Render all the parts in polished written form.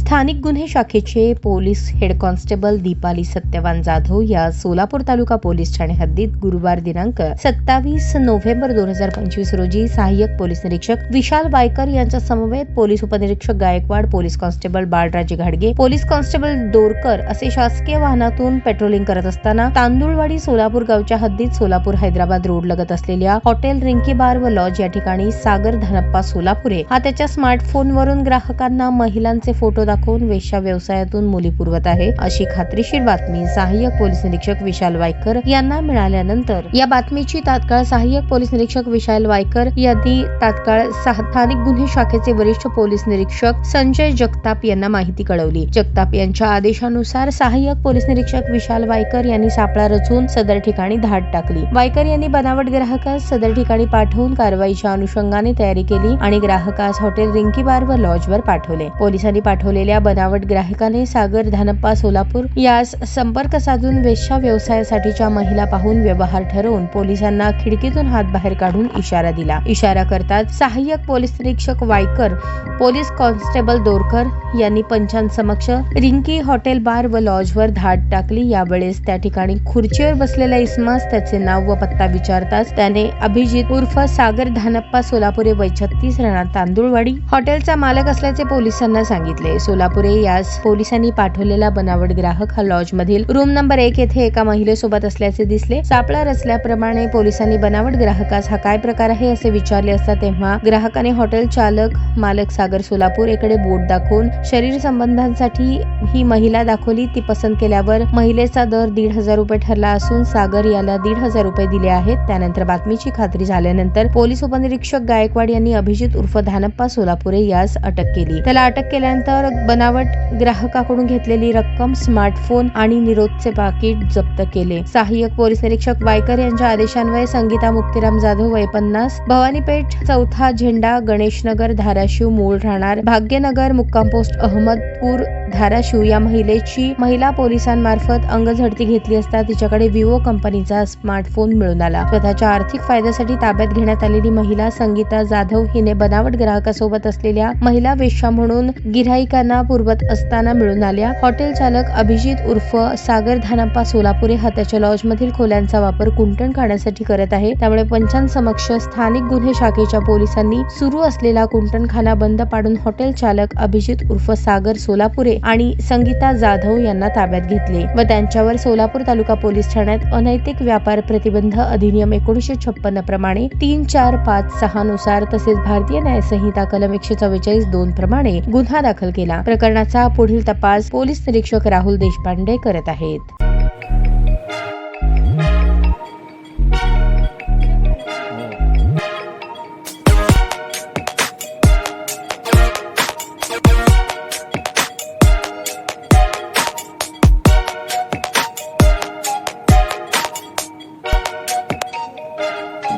स्थानिक गुन्हे शाखेचे police head constable Deepali Satyavan Jadhav या सोलापूर तालुका पोलीस ठाणे हद्दीत गुरुवार दिनांक 27 नोव्हेंबर 2025 रोजी सहाय्यक पोलीस निरीक्षक विशाल वायकर यांच्या समवेत पोलीस उपनिरीक्षक गायकवाड, पोलीस कॉन्स्टेबल बाळराजे घाडगे, पोलीस कॉन्स्टेबल दोरकर असे शासकीय वाहनातून पेट्रोलिंग करत असताना तांदुळवाडी सोलापूर गावच्या हद्दीत सोलापूर हैदराबाद रोड लगत असलेल्या हॉटेल रिंकी बार व लॉज या ठिकाणी सागर धनप्पा सोलापुरे हा त्याच्या स्मार्टफोनवरून ग्राहकांना महिलांचे फोटो दाखवून वेश्या व्यवसायातून मुली पुरवत आहे अशी खात्रीशीर बातमी सहाय्यक पोलीस निरीक्षक विशाल वायकर यांना मिळाल्यानंतर या बातमीची तात्काळ सहाय्यक पोलीस निरीक्षक विशाल वायकर यांनी तात्काळ स्थानिक गुन्हे शाखेचे वरिष्ठ पोलीस निरीक्षक संजय जगताप यांना माहिती कळवली। जगताप यांच्या आदेशानुसार सहाय्यक पोलीस निरीक्षक विशाल वायकर यांनी सापळा रचून सदर ठिकाणी धाड टाकली। वायकर यांनी बनावट ग्राहकास सदर ठिकाणी पाठवून कारवाईच्या अनुषंगाने तयारी केली आणि ग्राहकास हॉटेल रिंकी बार व लॉजवर पाठवले। पोलिसांनी पाठवलेल्या बनावट ग्राहकाने सागर धनप्पा सोलापूर यास संपर्क साधून वेश्या व्यवसायासाठीच्या महिला पाहून व्यवहार ठरवून पोलिसांना खिडकीतून हात बाहेर काढून इशारा दिला। इशारा करताच सहाय्यक पोलीस निरीक्षक वायकर, पोलीस कॉन्स्टेबल दोरकर यांनी पंचांसमक्ष रिंकी हॉटेल बार व लॉजवर धाड टाकली। यावेळेस त्या ठिकाणी खुर्चीवर बसलेल्या इसमास त्याचे नाव व पत्ता विचारताच त्याने अभिजित उर्फ सागर धनप्पा सोलापुरे वय 36 राहणार तांदुळवाडी हॉटेलचा मालक असल्याचे पोलिसांना सांगितले। सोलापुरे यास पोलिसांनी पाठवलेला बनावट ग्राहक हा लॉज मधील रूम नंबर 1 येथे एका महिलेसोबत असल्याचे दिसले। सापळा रचल्याप्रमाणे पोलिसांनी बनावट ग्राहकास हा काय प्रकार आहे असे विचारले असता तेव्हा ग्राहकाने हॉटेल चालक मालक सागर सोलापूर याकडे बोट दाखवून शरीर संबंधांसाठी ही महिला दाखवली। ती पसंत केल्यावर महिलेचा दर 1,500 रुपये ठरला असून सागर याला 1,500 रुपये दिले आहेत। त्यानंतर बातमीची खात्री झाल्यानंतर पोलीस उपनिरीक्षक गायकवाड यांनी अभिजित उर्फ धनप्पा सोलापुरे यास अटक केली। त्याला अटक केल्यानंतर बनावट ग्राहकाकडून घेतलेली रक्कम, स्मार्टफोन आणि निरोधचे पाकिट जप्त केले। सहाय्यक पोलीस निरीक्षक वायकर यांच्या आदेशान्वये संगीता मुक्तीराम जाधव वय 50 भवानीपेठ 4था झेंडा गणेशनगर धाराशिव मूळ राहणार भाग्यनगर मुक्काम पोस्ट अहमदपूर धाराशिव या महिलेची महिला पोलिसांमार्फत अंगझडती घेतली असता तिच्याकडे विवो कंपनीचा स्मार्टफोन मिळून आला। स्वतःच्या आर्थिक फायद्यासाठी ताब्यात घेण्यात आलेली महिला संगीता जाधव हिने बनावट ग्राहकासोबत असलेल्या महिला वेश्या म्हणून गिऱ्हाईकांना पुरवत असताना मिळून आल्या। हॉटेल चालक अभिजित उर्फ सागर धनप्पा सोलापुरे हा त्याच्या लॉज मधील खोल्यांचा वापर कुंटण खाण्यासाठी करत आहे। त्यामुळे पंचांसमक्ष स्थानिक गुन्हे शाखेच्या पोलिसांनी सुरू असलेला कुंटणखाना बंद पाडून हॉटेल चालक अभिजित उर्फ सागर सोलापुरे आणि संगीता जाधव यांना ताब्यात घेतले व त्यांच्यावर सोलापूर तालुका पोलीस ठाण्यात अनैतिक व्यापार प्रतिबंध अधिनियम 1956 प्रमाणे 3, 4, 5, 6 नुसार तसेच भारतीय न्याय संहिता कलम 144(2) प्रमाणे गुन्हा दाखल केला। प्रकरणाचा पुढील तपास पोलीस निरीक्षक राहुल देशपांडे करत आहेत।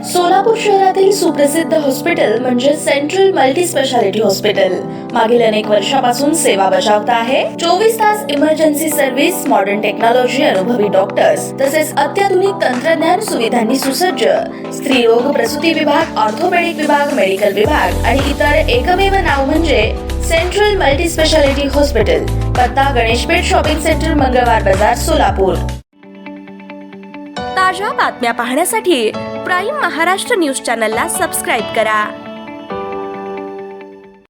सोलापूर शहरातील सुप्रसिद्ध हॉस्पिटल म्हणजे सेंट्रल मल्टी स्पेशालिटी हॉस्पिटल मागील अनेक वर्षापासून सेवा बजावत आहे। 24 तास इमर्जन्सी सर्व्हिस, मॉडर्न टेक्नॉलॉजी, अनुभवी डॉक्टर्स तसेच अत्याधुनिक तंत्रज्ञान सुविधांनी सुसज्ज स्त्रीरोग प्रसूती विभाग, ऑर्थोपेडिक विभाग, मेडिकल विभाग आणि इतर एकमेव नाव म्हणजे सेंट्रल मल्टी स्पेशालिटी हॉस्पिटल। पत्ता गणेशपेठ शॉपिंग सेंटर, मंगळवार बाजार, सोलापूर। ताज्या बातम्या पाहण्यासाठी प्राईम महाराष्ट्र न्यूज चॅनलला सबस्क्राईब करा।